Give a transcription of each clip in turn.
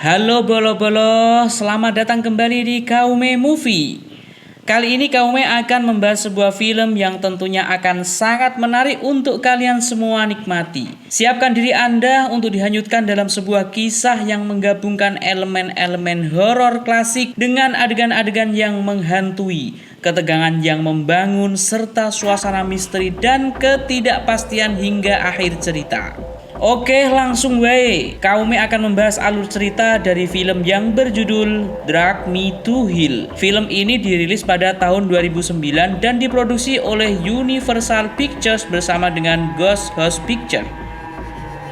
Halo bolo-bolo, selamat datang kembali di Kaume Movie. Kali ini Kaume akan membahas sebuah film yang tentunya akan sangat menarik untuk kalian semua nikmati. Siapkan diri Anda untuk dihanyutkan dalam sebuah kisah yang menggabungkan elemen-elemen horor klasik dengan adegan-adegan yang menghantui, ketegangan yang membangun, serta suasana misteri dan ketidakpastian hingga akhir cerita. Oke, langsung wae. Kaume akan membahas alur cerita dari film yang berjudul Drag Me to Hell. Film ini dirilis pada tahun 2009 dan diproduksi oleh Universal Pictures bersama dengan Ghost House Pictures.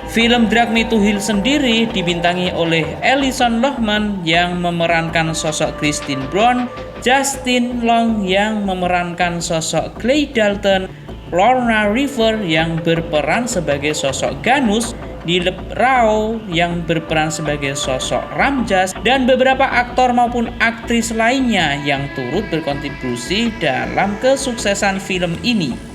Film Drag Me to Hell sendiri dibintangi oleh Alison Lohman yang memerankan sosok Christine Brown, Justin Long yang memerankan sosok Clay Dalton, Lorna River yang berperan sebagai sosok Ganus, Dilip Rao yang berperan sebagai sosok Ramjas, dan beberapa aktor maupun aktris lainnya yang turut berkontribusi dalam kesuksesan film ini.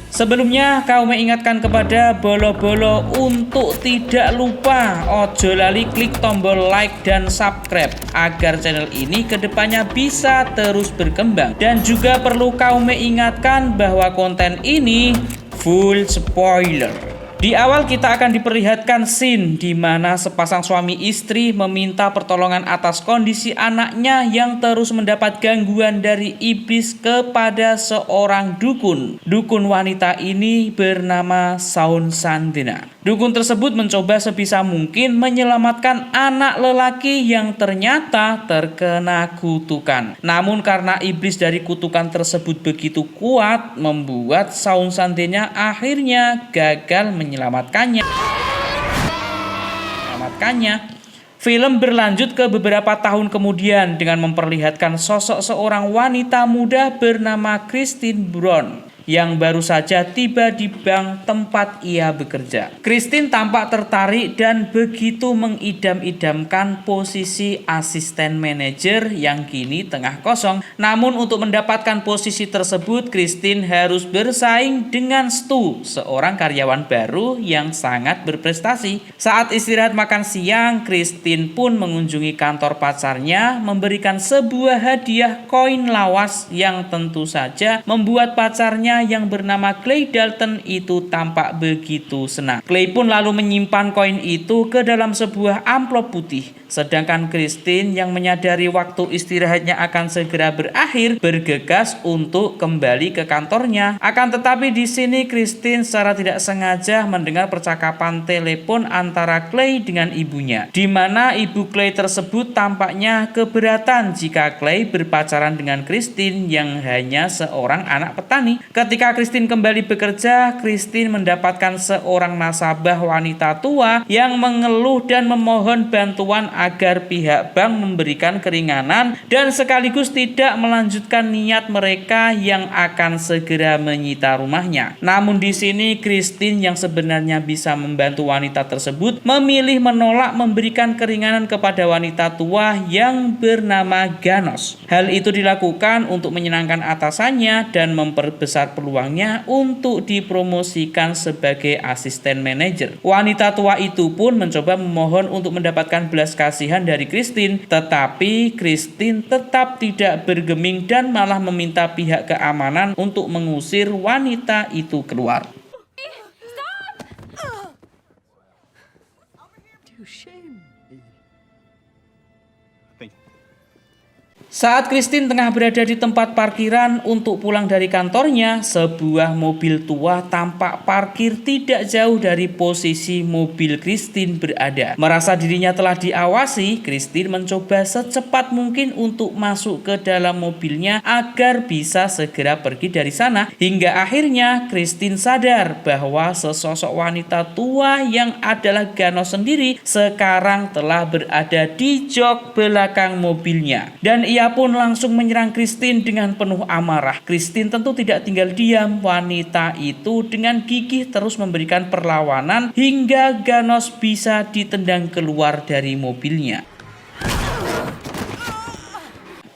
Sebelumnya, Kaume ingatkan kepada bolo-bolo untuk tidak lupa ojo lali klik tombol like dan subscribe agar channel ini kedepannya bisa terus berkembang. Dan juga perlu Kaume ingatkan bahwa konten ini full spoiler. Di awal kita akan diperlihatkan scene di mana sepasang suami istri meminta pertolongan atas kondisi anaknya yang terus mendapat gangguan dari iblis kepada seorang dukun. Dukun wanita ini bernama Saun Sandena. Dukun tersebut mencoba sebisa mungkin menyelamatkan anak lelaki yang ternyata terkena kutukan. Namun karena iblis dari kutukan tersebut begitu kuat, membuat Saun Sandena akhirnya gagal menyelamatkannya. Film berlanjut ke beberapa tahun kemudian dengan memperlihatkan sosok seorang wanita muda bernama Christine Brown yang baru saja tiba di bank tempat ia bekerja. Christine tampak tertarik dan begitu mengidam-idamkan posisi asisten manajer yang kini tengah kosong. Namun untuk mendapatkan posisi tersebut, Christine harus bersaing dengan Stu, seorang karyawan baru yang sangat berprestasi. Saat istirahat makan siang, Christine pun mengunjungi kantor pacarnya, memberikan sebuah hadiah koin lawas yang tentu saja membuat pacarnya yang bernama Clay Dalton itu tampak begitu senang. Clay pun lalu menyimpan koin itu ke dalam sebuah amplop putih. Sedangkan Christine yang menyadari waktu istirahatnya akan segera berakhir bergegas untuk kembali ke kantornya. Akan tetapi di sini Christine secara tidak sengaja mendengar percakapan telepon antara Clay dengan ibunya, di mana ibu Clay tersebut tampaknya keberatan jika Clay berpacaran dengan Christine yang hanya seorang anak petani. Ketika Christine kembali bekerja, Christine mendapatkan seorang nasabah wanita tua yang mengeluh dan memohon bantuan agar pihak bank memberikan keringanan dan sekaligus tidak melanjutkan niat mereka yang akan segera menyita rumahnya. Namun di sini Christine yang sebenarnya bisa membantu wanita tersebut memilih menolak memberikan keringanan kepada wanita tua yang bernama Ganos. Hal itu dilakukan untuk menyenangkan atasannya dan memperbesar peluangnya untuk dipromosikan sebagai asisten manajer. Wanita tua itu pun mencoba memohon untuk mendapatkan belas kasihan dari Christine, tetapi Christine tetap tidak bergeming dan malah meminta pihak keamanan untuk mengusir wanita itu keluar. Saat Christine tengah berada di tempat parkiran untuk pulang dari kantornya, sebuah mobil tua tampak parkir tidak jauh dari posisi mobil Christine berada. Merasa dirinya telah diawasi, Christine mencoba secepat mungkin untuk masuk ke dalam mobilnya agar bisa segera pergi dari sana. Hingga akhirnya Christine sadar bahwa sesosok wanita tua yang adalah Ganos sendiri sekarang telah berada di jok belakang mobilnya. Dan ia pun langsung menyerang Christine dengan penuh amarah. Christine tentu tidak tinggal diam. Wanita itu dengan gigih terus memberikan perlawanan hingga Ganos bisa ditendang keluar dari mobilnya.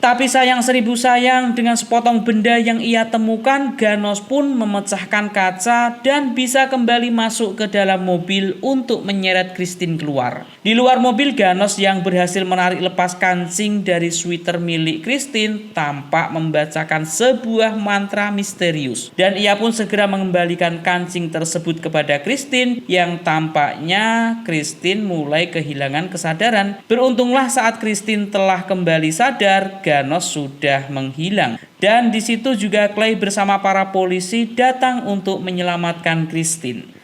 Tapi sayang seribu sayang, dengan sepotong benda yang ia temukan, Ganos pun memecahkan kaca dan bisa kembali masuk ke dalam mobil untuk menyeret Christine keluar. Di luar mobil, Ganos yang berhasil menarik lepas kancing dari sweater milik Christine tampak membacakan sebuah mantra misterius. Dan ia pun segera mengembalikan kancing tersebut kepada Christine, yang tampaknya Christine mulai kehilangan kesadaran. Beruntunglah saat Christine telah kembali sadar, Ganos sudah menghilang. Dan di situ juga Clay bersama para polisi datang untuk menyelamatkan Christine.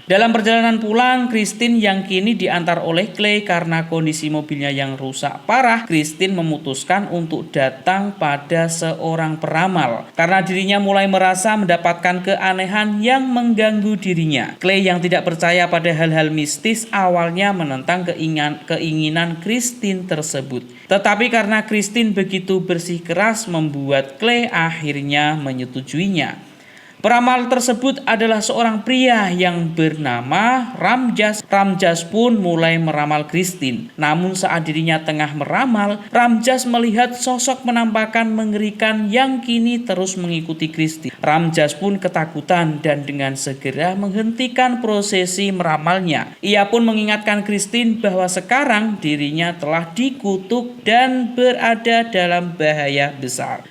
Dalam perjalanan pulang, Christine yang kini diantar oleh Clay karena kondisi mobilnya yang rusak parah, Christine memutuskan untuk datang pada seorang peramal karena dirinya mulai merasa mendapatkan keanehan yang mengganggu dirinya. Clay yang tidak percaya pada hal-hal mistis awalnya menentang keinginan Christine tersebut. Tetapi karena Christine begitu bersikeras membuat Clay akhirnya menyetujuinya. Peramal tersebut adalah seorang pria yang bernama Ramjas. Ramjas pun mulai meramal Christine. Namun saat dirinya tengah meramal, Ramjas melihat sosok penampakan mengerikan yang kini terus mengikuti Christine. Ramjas pun ketakutan dan dengan segera menghentikan prosesi meramalnya. Ia pun mengingatkan Christine bahwa sekarang dirinya telah dikutuk dan berada dalam bahaya besar.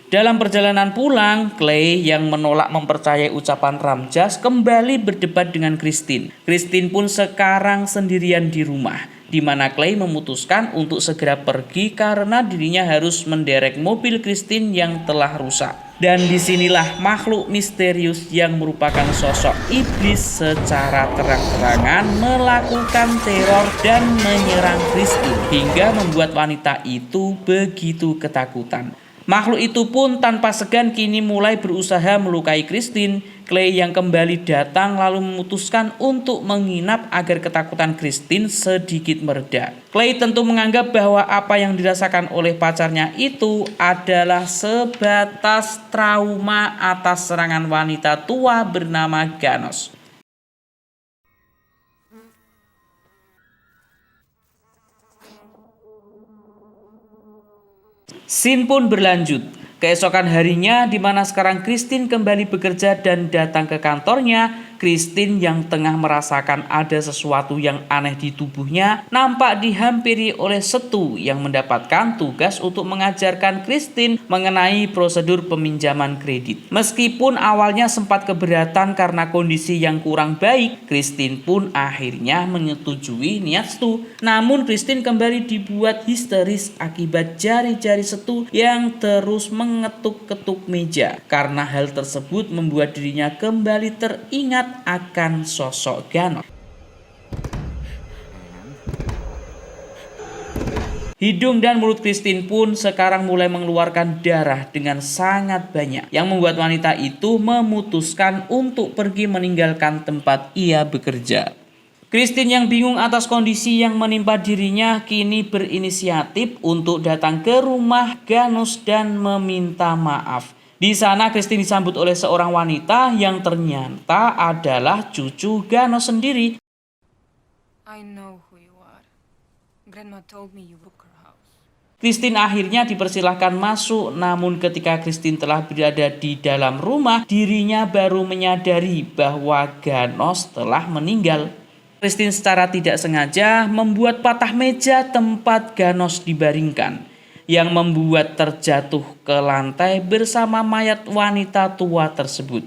Dalam perjalanan pulang, Clay yang menolak mempercayai ucapan Ramjas kembali berdebat dengan Christine. Christine pun sekarang sendirian di rumah, di mana Clay memutuskan untuk segera pergi karena dirinya harus menderek mobil Christine yang telah rusak. Dan disinilah makhluk misterius yang merupakan sosok iblis secara terang-terangan melakukan teror dan menyerang Christine hingga membuat wanita itu begitu ketakutan. Makhluk itu pun tanpa segan kini mulai berusaha melukai Christine. Clay yang kembali datang lalu memutuskan untuk menginap agar ketakutan Christine sedikit mereda. Clay tentu menganggap bahwa apa yang dirasakan oleh pacarnya itu adalah sebatas trauma atas serangan wanita tua bernama Ganos. Scene pun berlanjut. Keesokan harinya, di mana sekarang Christine kembali bekerja dan datang ke kantornya, Christine yang tengah merasakan ada sesuatu yang aneh di tubuhnya nampak dihampiri oleh Setu yang mendapatkan tugas untuk mengajarkan Christine mengenai prosedur peminjaman kredit. Meskipun awalnya sempat keberatan karena kondisi yang kurang baik, Christine pun akhirnya menyetujui niat Setu. Namun Christine kembali dibuat histeris akibat jari-jari Setu yang terus mengetuk-ketuk meja. Karena hal tersebut membuat dirinya kembali teringat akan sosok Ganos. Hidung dan mulut Christine pun sekarang mulai mengeluarkan darah dengan sangat banyak, yang membuat wanita itu memutuskan untuk pergi meninggalkan tempat ia bekerja. Christine yang bingung atas kondisi yang menimpa dirinya kini berinisiatif untuk datang ke rumah Ganos dan meminta maaf. Di sana Christine disambut oleh seorang wanita yang ternyata adalah cucu Ganos sendiri. I know who you are. Grandma told me you book her house. Christine akhirnya dipersilahkan masuk, namun ketika Christine telah berada di dalam rumah, dirinya baru menyadari bahwa Ganos telah meninggal. Christine secara tidak sengaja membuat patah meja tempat Ganos dibaringkan, yang membuat terjatuh ke lantai bersama mayat wanita tua tersebut.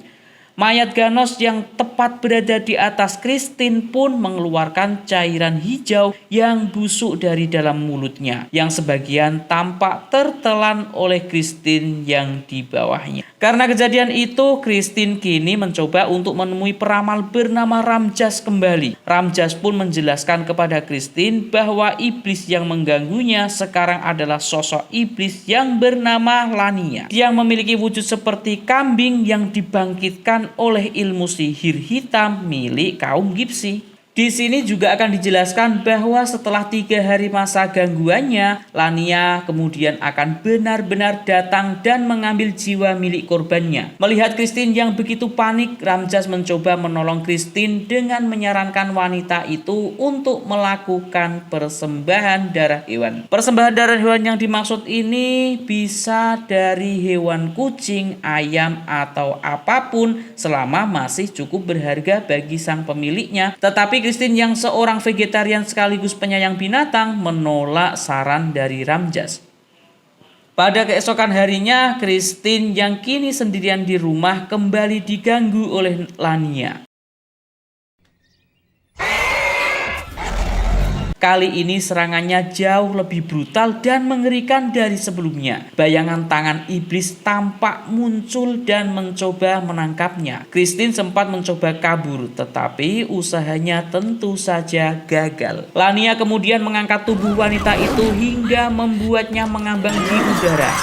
Mayat Ganos yang tepat berada di atas Christine pun mengeluarkan cairan hijau yang busuk dari dalam mulutnya, yang sebagian tampak tertelan oleh Christine yang di bawahnya. Karena kejadian itu, Christine kini mencoba untuk menemui peramal bernama Ramjas kembali. Ramjas pun menjelaskan kepada Christine bahwa iblis yang mengganggunya sekarang adalah sosok iblis yang bernama Lania, yang memiliki wujud seperti kambing yang dibangkitkan oleh ilmu sihir hitam milik kaum Gypsy. Di sini juga akan dijelaskan bahwa setelah 3 hari masa gangguannya, Lania kemudian akan benar-benar datang dan mengambil jiwa milik korbannya. Melihat Christine yang begitu panik, Ramjas mencoba menolong Christine dengan menyarankan wanita itu untuk melakukan persembahan darah hewan. Persembahan darah hewan yang dimaksud ini bisa dari hewan kucing, ayam, atau apapun selama masih cukup berharga bagi sang pemiliknya. Tetapi Christine yang seorang vegetarian sekaligus penyayang binatang menolak saran dari Ramjas. Pada keesokan harinya, Christine yang kini sendirian di rumah kembali diganggu oleh Lania. Kali ini serangannya jauh lebih brutal dan mengerikan dari sebelumnya. Bayangan tangan iblis tampak muncul dan mencoba menangkapnya. Christine sempat mencoba kabur, tetapi usahanya tentu saja gagal. Lania kemudian mengangkat tubuh wanita itu hingga membuatnya mengambang di udara.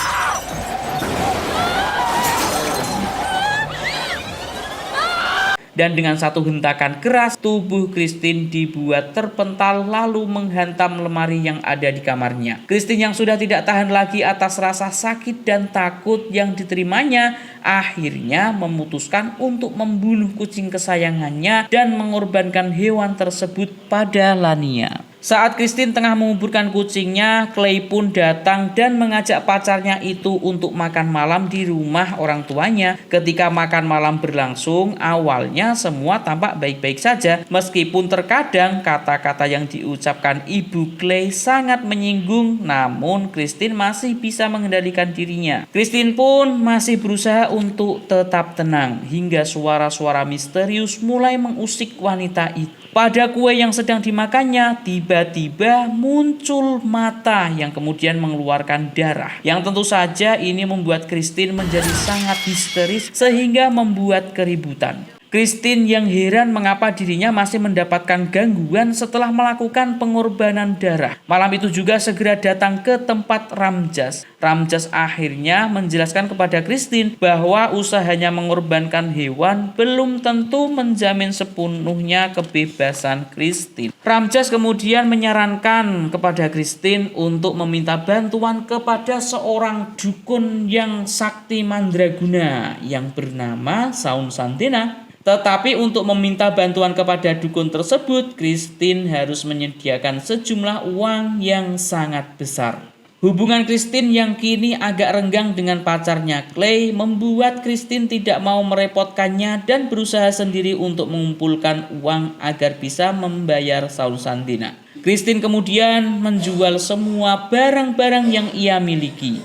Dan dengan satu hentakan keras, tubuh Christine dibuat terpental lalu menghantam lemari yang ada di kamarnya. Christine yang sudah tidak tahan lagi atas rasa sakit dan takut yang diterimanya, akhirnya memutuskan untuk membunuh kucing kesayangannya dan mengorbankan hewan tersebut pada Lania. Saat Christine tengah menguburkan kucingnya, Clay pun datang dan mengajak pacarnya itu untuk makan malam di rumah orang tuanya. Ketika makan malam berlangsung, awalnya semua tampak baik-baik saja. Meskipun terkadang kata-kata yang diucapkan ibu Clay sangat menyinggung, namun Christine masih bisa mengendalikan dirinya. Christine pun masih berusaha untuk tetap tenang, hingga suara-suara misterius mulai mengusik wanita itu. Pada kue yang sedang dimakannya, tiba-tiba muncul mata yang kemudian mengeluarkan darah. Yang tentu saja ini membuat Christine menjadi sangat histeris sehingga membuat keributan. Christine yang heran mengapa dirinya masih mendapatkan gangguan setelah melakukan pengorbanan darah. Malam itu juga segera datang ke tempat Ramjas. Ramjas akhirnya menjelaskan kepada Christine bahwa usahanya mengorbankan hewan belum tentu menjamin sepenuhnya kebebasan Christine. Ramjas kemudian menyarankan kepada Christine untuk meminta bantuan kepada seorang dukun yang sakti mandraguna yang bernama Saun Santena. Tetapi untuk meminta bantuan kepada dukun tersebut, Christine harus menyediakan sejumlah uang yang sangat besar. Hubungan Christine yang kini agak renggang dengan pacarnya Clay membuat Christine tidak mau merepotkannya dan berusaha sendiri untuk mengumpulkan uang agar bisa membayar Saun Santena. Christine kemudian menjual semua barang-barang yang ia miliki.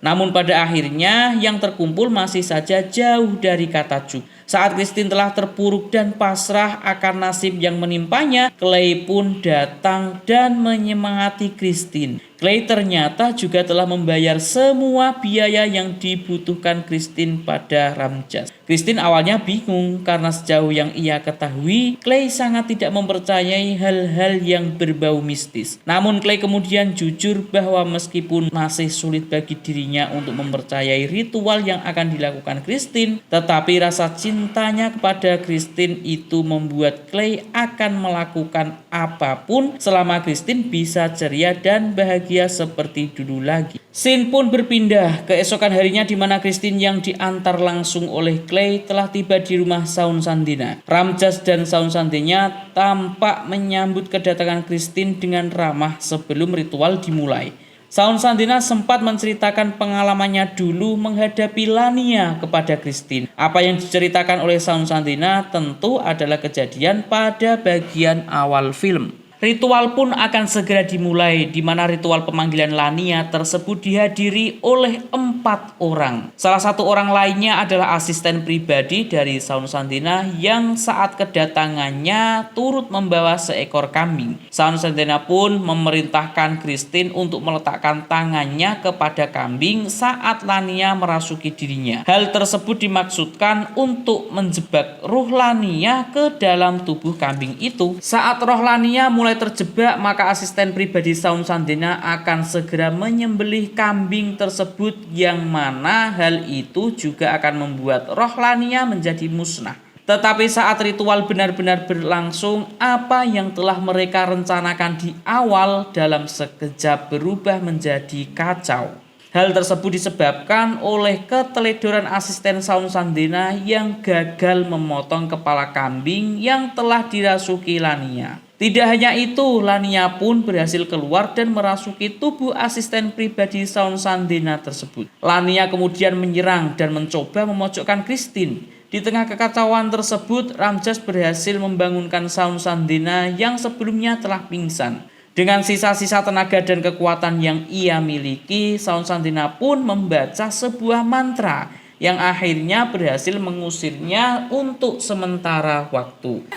Namun pada akhirnya yang terkumpul masih saja jauh dari kata cukup. Saat Christine telah terpuruk dan pasrah akan nasib yang menimpanya, Clay pun datang dan menyemangati Christine. Clay ternyata juga telah membayar semua biaya yang dibutuhkan Christine pada Ramjas. Christine awalnya bingung karena sejauh yang ia ketahui, Clay sangat tidak mempercayai hal-hal yang berbau mistis. Namun Clay kemudian jujur bahwa meskipun masih sulit bagi dirinya untuk mempercayai ritual yang akan dilakukan Christine, tetapi rasa cintanya kepada Christine itu membuat Clay akan melakukan apapun selama Christine bisa ceria dan bahagia seperti dulu lagi. Scene pun berpindah keesokan harinya di mana Christine yang diantar langsung oleh Clay telah tiba di rumah Saun Santena. Ramjas dan Saun Santena tampak menyambut kedatangan Christine dengan ramah sebelum ritual dimulai. Saun Santena sempat menceritakan pengalamannya dulu menghadapi Lania kepada Christine. Apa yang diceritakan oleh Saun Santena tentu adalah kejadian pada bagian awal film. Ritual pun akan segera dimulai, di mana ritual pemanggilan Lania tersebut dihadiri oleh 4 orang. Salah satu orang lainnya adalah asisten pribadi dari Saun Santena yang saat kedatangannya turut membawa seekor kambing. Saun Santena pun memerintahkan Christine untuk meletakkan tangannya kepada kambing saat Lania merasuki dirinya. Hal tersebut dimaksudkan untuk menjebak ruh Lania ke dalam tubuh kambing itu. Saat roh Lania mulai terjebak, maka asisten pribadi Saun Santena akan segera menyembelih kambing tersebut, yang mana hal itu juga akan membuat roh Lania menjadi musnah. Tetapi saat ritual benar-benar berlangsung, apa yang telah mereka rencanakan di awal dalam sekejap berubah menjadi kacau. Hal tersebut disebabkan oleh keteledoran asisten Saun Sandena yang gagal memotong kepala kambing yang telah dirasuki Lania. Tidak hanya itu, Lania pun berhasil keluar dan merasuki tubuh asisten pribadi Saun Sandena tersebut. Lania kemudian menyerang dan mencoba memojokkan Christine. Di tengah kekacauan tersebut, Ramjas berhasil membangunkan Saun Sandena yang sebelumnya telah pingsan. Dengan sisa-sisa tenaga dan kekuatan yang ia miliki, Saun Sandena pun membaca sebuah mantra yang akhirnya berhasil mengusirnya untuk sementara waktu.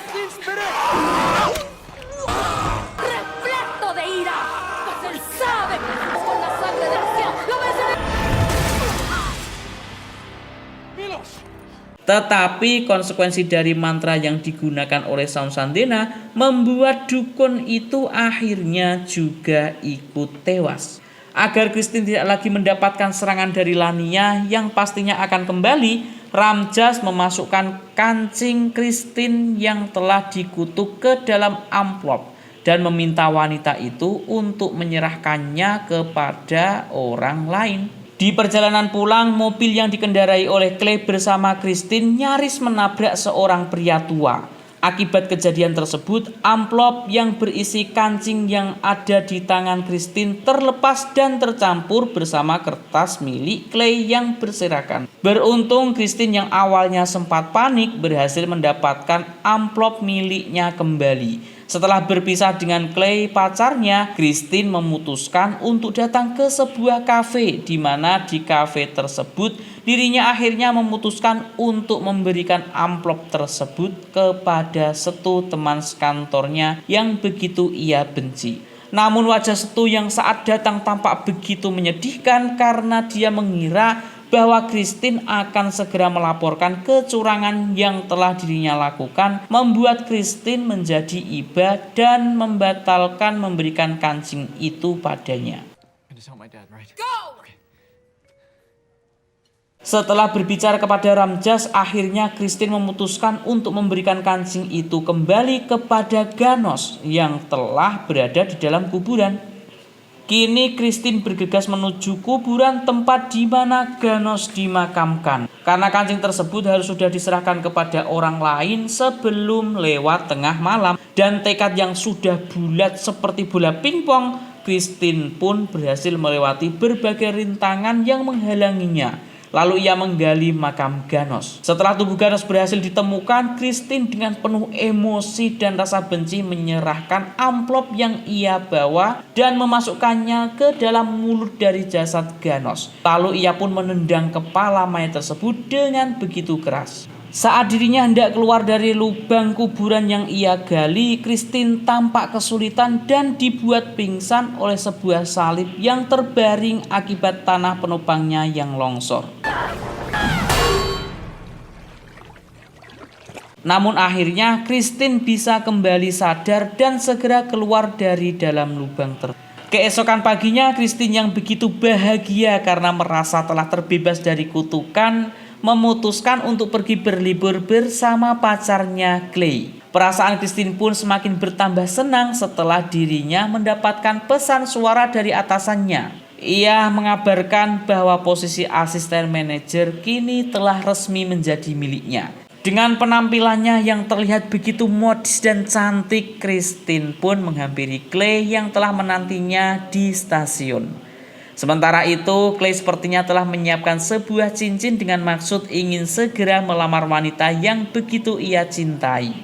Tetapi konsekuensi dari mantra yang digunakan oleh Saun Sandena membuat dukun itu akhirnya juga ikut tewas. Agar Christine tidak lagi mendapatkan serangan dari Lania yang pastinya akan kembali, Ramjas memasukkan kancing Christine yang telah dikutuk ke dalam amplop dan meminta wanita itu untuk menyerahkannya kepada orang lain. Di perjalanan pulang, mobil yang dikendarai oleh Clay bersama Christine nyaris menabrak seorang pria tua. Akibat kejadian tersebut, amplop yang berisi kancing yang ada di tangan Christine terlepas dan tercampur bersama kertas milik Clay yang berserakan. Beruntung Christine yang awalnya sempat panik berhasil mendapatkan amplop miliknya kembali. Setelah berpisah dengan Clay pacarnya, Christine memutuskan untuk datang ke sebuah kafe, di mana di kafe tersebut dirinya akhirnya memutuskan untuk memberikan amplop tersebut kepada Setu, teman sekantornya yang begitu ia benci. Namun wajah Setu yang saat datang tampak begitu menyedihkan karena dia mengira bahwa Christine akan segera melaporkan kecurangan yang telah dirinya lakukan, membuat Christine menjadi iba dan membatalkan memberikan kancing itu padanya. Setelah berbicara kepada Ramjas, akhirnya Christine memutuskan untuk memberikan kancing itu kembali kepada Ganos yang telah berada di dalam kuburan. Kini Christine bergegas menuju kuburan tempat di mana Ganos dimakamkan. Karena kancing tersebut harus sudah diserahkan kepada orang lain sebelum lewat tengah malam. Dan tekad yang sudah bulat seperti bola pingpong, Christine pun berhasil melewati berbagai rintangan yang menghalanginya. Lalu ia menggali makam Ganos. Setelah tubuh Ganos berhasil ditemukan, Christine dengan penuh emosi dan rasa benci menyerahkan amplop yang ia bawa dan memasukkannya ke dalam mulut dari jasad Ganos. Lalu ia pun menendang kepala mayat tersebut dengan begitu keras. Saat dirinya hendak keluar dari lubang kuburan yang ia gali, Christine tampak kesulitan dan dibuat pingsan oleh sebuah salib yang terbaring akibat tanah penopangnya yang longsor. Namun akhirnya Christine bisa kembali sadar dan segera keluar dari dalam lubang tersebut. Keesokan paginya, Christine yang begitu bahagia karena merasa telah terbebas dari kutukan, memutuskan untuk pergi berlibur bersama pacarnya Clay. Perasaan Christine pun semakin bertambah senang setelah dirinya mendapatkan pesan suara dari atasannya. Ia mengabarkan bahwa posisi asisten manajer kini telah resmi menjadi miliknya. Dengan penampilannya yang terlihat begitu modis dan cantik, Christine pun menghampiri Clay yang telah menantinya di stasiun. Sementara itu, Clay sepertinya telah menyiapkan sebuah cincin dengan maksud ingin segera melamar wanita yang begitu ia cintai.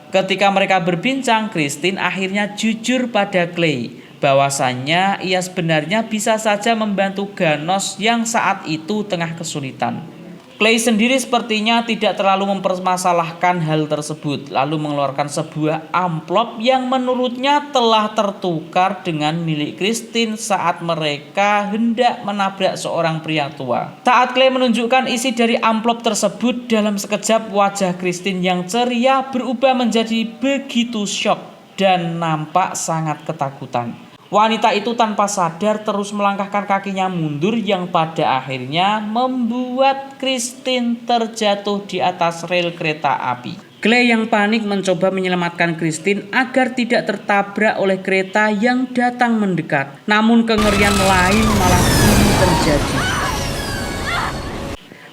Ketika mereka berbincang, Christine akhirnya jujur pada Clay bahwasannya ia sebenarnya bisa saja membantu Ganos yang saat itu tengah kesulitan. Clay sendiri sepertinya tidak terlalu mempermasalahkan hal tersebut, lalu mengeluarkan sebuah amplop yang menurutnya telah tertukar dengan milik Christine saat mereka hendak menabrak seorang pria tua. Saat Clay menunjukkan isi dari amplop tersebut, dalam sekejap wajah Christine yang ceria berubah menjadi begitu syok dan nampak sangat ketakutan. Wanita itu tanpa sadar terus melangkahkan kakinya mundur yang pada akhirnya membuat Christine terjatuh di atas rel kereta api. Clay yang panik mencoba menyelamatkan Christine agar tidak tertabrak oleh kereta yang datang mendekat. Namun kengerian lain malah kini terjadi.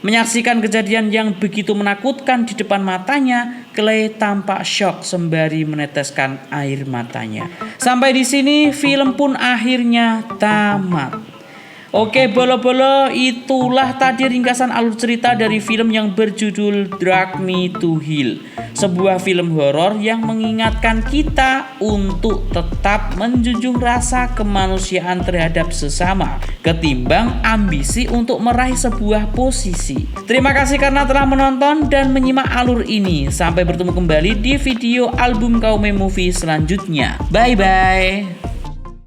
Menyaksikan kejadian yang begitu menakutkan di depan matanya, Clay tampak syok sembari meneteskan air matanya. Sampai di sini film pun akhirnya tamat. Oke bolo-bolo, itulah tadi ringkasan alur cerita dari film yang berjudul Drag Me to Hell. Sebuah film horor yang mengingatkan kita untuk tetap menjunjung rasa kemanusiaan terhadap sesama ketimbang ambisi untuk meraih sebuah posisi. Terima kasih karena telah menonton dan menyimak alur ini. Sampai bertemu kembali di video album Kaume Movie selanjutnya. Bye bye.